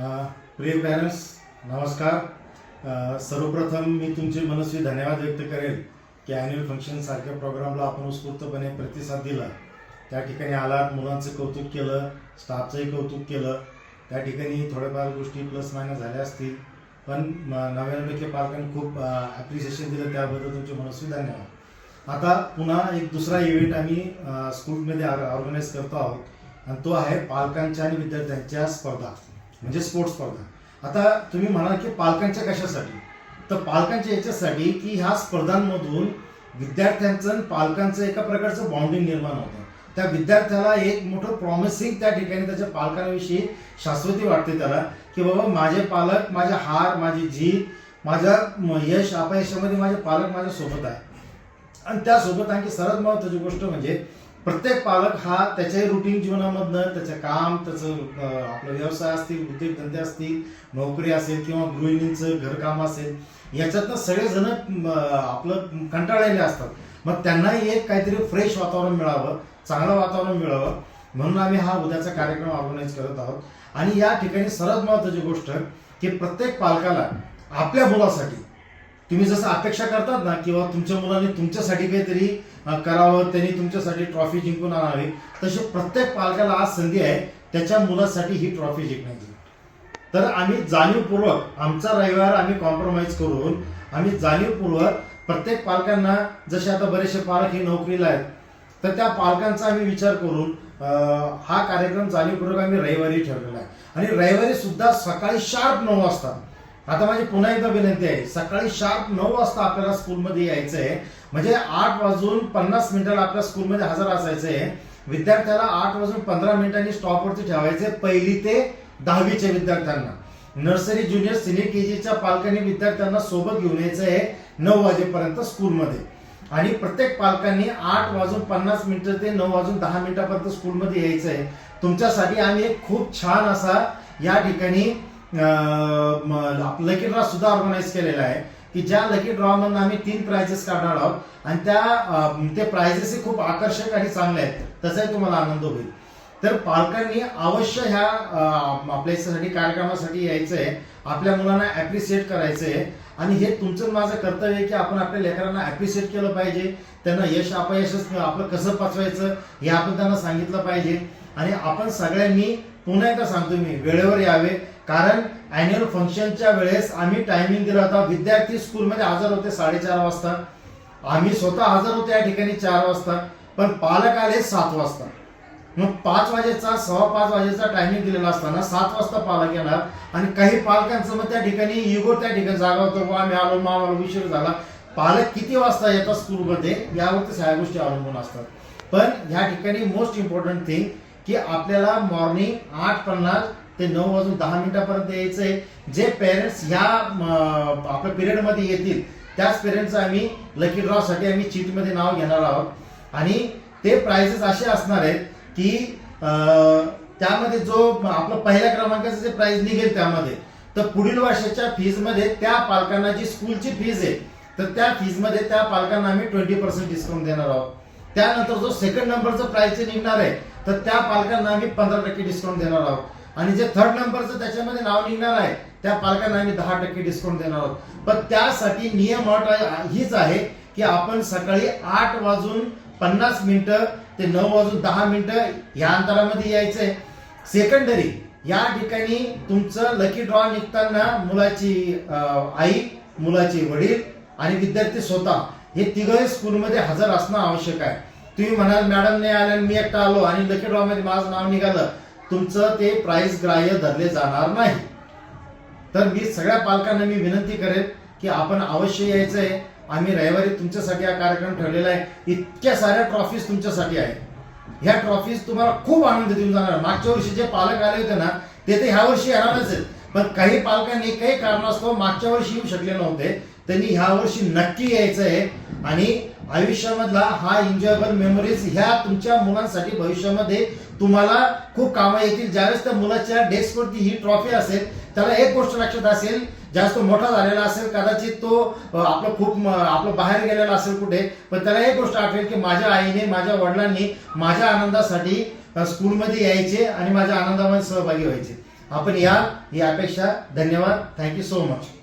प्रिय पॅरेंट्स नमस्कार. सर्वप्रथम मी तुमचे मनस्वी धन्यवाद व्यक्त करेल की ॲन्युअल फंक्शन सारख्या प्रोग्रामला आपण उत्स्फूर्तपणे प्रतिसाद दिला. त्या ठिकाणी आलात, मुलांचं कौतुक केलं, स्टाफचंही कौतुक केलं. त्या ठिकाणी थोड्याफार गोष्टी प्लस मायनस झाल्या असतील, पण 99% पालकांनी खूप ॲप्रिसिएशन दिलं, त्याबद्दल तुमचे मनस्वी धन्यवाद. आता पुन्हा एक दुसरा इव्हेंट आम्ही स्कूलमध्ये ऑर्गनाईज करतो आहोत आणि तो आहे पालकांच्या आणि विद्यार्थ्यांच्या स्पर्धा, म्हणजे स्पोर्ट्स स्पर्धा. आता तुम्ही म्हणाल की पालकांच्या कशासाठी? तर पालकांच्या याच्यासाठी की ह्या स्पर्धांमधून विद्यार्थ्यांचं आणि पालकांचं एका प्रकारचं बॉन्डिंग निर्माण होतं. त्या विद्यार्थ्याला एक मोठं प्रॉमिसिंग त्या ठिकाणी त्याच्या पालकांविषयी शाश्वती वाटते त्याला, की बाबा माझे पालक, माझ्या हार, माझी जीत, माझ्या यश अपयशामध्ये माझे पालक माझ्या सोबत आहे. आणि त्यासोबत आणखी सर्वात महत्त्वाची गोष्ट म्हणजे प्रत्येक पालक हा त्याच्याही रुटीन जीवनामधनं त्याचं काम, त्याचं आपला व्यवसाय असतील, उद्योगधंदे असतील, नोकरी असेल किंवा गृहिणींचं घरकाम असेल, याच्यातनं सगळेजण आपलं कंटाळलेले असतात. मग त्यांनाही एक काहीतरी फ्रेश वातावरण मिळावं, चांगलं वातावरण मिळावं, म्हणून आम्ही हा उद्याचा कार्यक्रम ऑर्गनाईज करत आहोत. आणि या ठिकाणी सर्वात महत्त्वाची गोष्ट की प्रत्येक पालकाला आपल्या मुलासाठी तुम्ही जसं अपेक्षा करतात ना, किंवा तुमच्या मुलाने तुमच्यासाठी काहीतरी करावं, त्यांनी तुमच्यासाठी ट्रॉफी जिंकून आणावी, तशी प्रत्येक पालकाला आज संधी आहे त्याच्या मुलासाठी ही ट्रॉफी जिंकण्याची. तर आम्ही जाणीवपूर्वक आमचा रविवार आम्ही कॉम्प्रोमाइज करून आम्ही जाणीवपूर्वक प्रत्येक पालकांना, जसे आता बरेचसे पालक ही नोकरीला आहेत, तर त्या पालकांचा आम्ही विचार करून हा कार्यक्रम जाणीवपूर्वक आम्ही रविवारी ठेवलेला आहे. आणि रविवारी सुद्धा सकाळी शार्प 9 वाजता. आता माझी पुन्हा एकदा विनंती आहे, सकाळी शार्प 9 वाजता आपल्याला स्कूलमध्ये यायचं आहे. म्हणजे 8:50 आपल्या स्कूलमध्ये हजर असायचं आहे. विद्यार्थ्याला 8:15 स्टॉपवरती ठेवायचे, 1ली ते 10वीच्या विद्यार्थ्यांना. नर्सरी, ज्युनियर, सिनियर केजीच्या पालकांनी विद्यार्थ्यांना सोबत घेऊन यायचं आहे 9 वाजेपर्यंत स्कूलमध्ये. आणि प्रत्येक पालकांनी 8:50 ते 9:10 स्कूलमध्ये यायचं आहे. तुमच्यासाठी आम्ही एक खूप छान असा या ठिकाणी लकी ड्रॉ सुद्धा ऑर्गनाईज केलेला आहे, की ज्या लकी ड्रॉ मधून आम्ही 3 प्राइजेस काढणार आहोत. आणि ते प्राइजेस खूप आकर्षक आणि चांगले आहेत, त्याचाही तुम्हाला आनंद होईल. तर पालकांनी अवश्य ह्या आपल्यासाठी कार्यक्रमासाठी यायचं आहे, आपल्या मुलांना ऍप्रिशिएट करायचं आहे. आणि हे तुमचं माझं कर्तव्य आहे की आपण आपल्या लेकरांना ऍप्रिशिएट केलं पाहिजे. त्यांना यश अपयश आपलं कसं पचवायचं हे आपण त्यांना सांगितलं पाहिजे. आणि आपण सगळ्यांनी पुन्हा एकदा सांगतो मी, वेळेवर यावे. कारण अॅन्युअल फंक्शनच्या वेळेस आम्ही टायमिंग दिला होता, विद्यार्थी स्कूलमध्ये हजर होते 4:30 वाजता, आम्ही स्वतः हजर होतो या ठिकाणी 4 वाजता, पण पालक आले 7 वाजता. मग 5 वाजेचा 5:15 वाजेचा टायमिंग दिलेला असताना 7 वाजता पालक येणार. आणि काही पालकांचं मग त्या ठिकाणी इगो त्या ठिकाणी जागा होतो, आम्ही आलो, आम्हाला उशीर झाला. पालक किती वाजता येतात स्कूलमध्ये यावरती सगळ्या गोष्टी अवलंबून असतात. पण ह्या ठिकाणी मोस्ट इम्पॉर्टंट थिंग की आपल्याला मॉर्निंग 8:50 ते 9:10 यायचं आहे. जे पेरेंट्स ह्या आपल्या पिरियडमध्ये येतील त्याच पेरेंट्सचं आम्ही लकी ड्रॉ साठी आम्ही चीटमध्ये नाव घेणार आहोत. आणि ते प्राइजेस असे असणार आहेत की त्यामध्ये जो आपला पहिल्या क्रमांकाचं जे प्राइज निघेल त्यामध्ये, तर पुढील वर्षाच्या फीजमध्ये त्या पालकांना जी स्कूलची फीज आहे, तर त्या फीजमध्ये त्या पालकांना आम्ही 20% डिस्काउंट देणार आहोत. त्यानंतर जो सेकंड नंबरचं प्राइज निघणार आहे, तर त्या पालकांना आम्ही 15% डिस्काउंट देणार आहोत. आणि जे थर्ड नंबरचं त्याच्यामध्ये नाव निघणार आहे त्या पालकांना आम्ही 10% डिस्काउंट देणार आहोत. पण त्यासाठी नियम अट हीच आहे की आपण सकाळी 8:50 ते 9:10 या अंतरामध्ये यायचंय. सेकंडरी या ठिकाणी तुमचं लकी ड्रॉ निघताना मुलाची आई, मुलाचे वडील आणि विद्यार्थी स्वतः हे तिघही स्कूलमध्ये हजर असणं आवश्यक आहे. तुम्ही म्हणाल मॅडम नाही आले, मी एकटा आलो आणि लकी ड्रॉ मध्ये माझं नाव निघालं, तुमचं ते प्राइस ग्राह्य धरले जाणार नाही. तर मी सगळ्या पालकांना मी विनंती करेन की आपण अवश्य यायचंय. आम्ही रविवारी तुमच्यासाठी हा कार्यक्रम ठेवलेला आहे. इतक्या साऱ्या ट्रॉफीज तुमच्यासाठी आहेत. ह्या ट्रॉफीज तुम्हाला खूप आनंद देऊन जाणार. मागच्या वर्षी जे पालक आले होते ना, ते ह्या वर्षी येणारच आहेत. पण काही पालकांनी काही कारणास्तव मागच्या वर्षी येऊ शकले नव्हते, त्यांनी ह्या वर्षी नक्की यायचं आहे. आणि आयुष्यामधला हा एन्जॉयबल मेमरीज ह्या तुमच्या मुलांसाठी भविष्यामध्ये तुम्हाला खूप कामं येतील. ज्यावेळेस त्या मुलाच्या डेस्कवरती ही ट्रॉफी असेल, त्याला एक गोष्ट लक्षात असेल, जास्त मोठा झालेला असेल, कदाचित तो आपलं बाहेर गेलेला असेल कुठे, पण त्याला एक गोष्ट आठवेल की माझ्या आईने, माझ्या वडिलांनी माझ्या आनंदासाठी स्कूलमध्ये यायचे आणि माझ्या आनंदामध्ये सहभागी व्हायचे. आपण याल ही अपेक्षा. धन्यवाद. Thank you so much.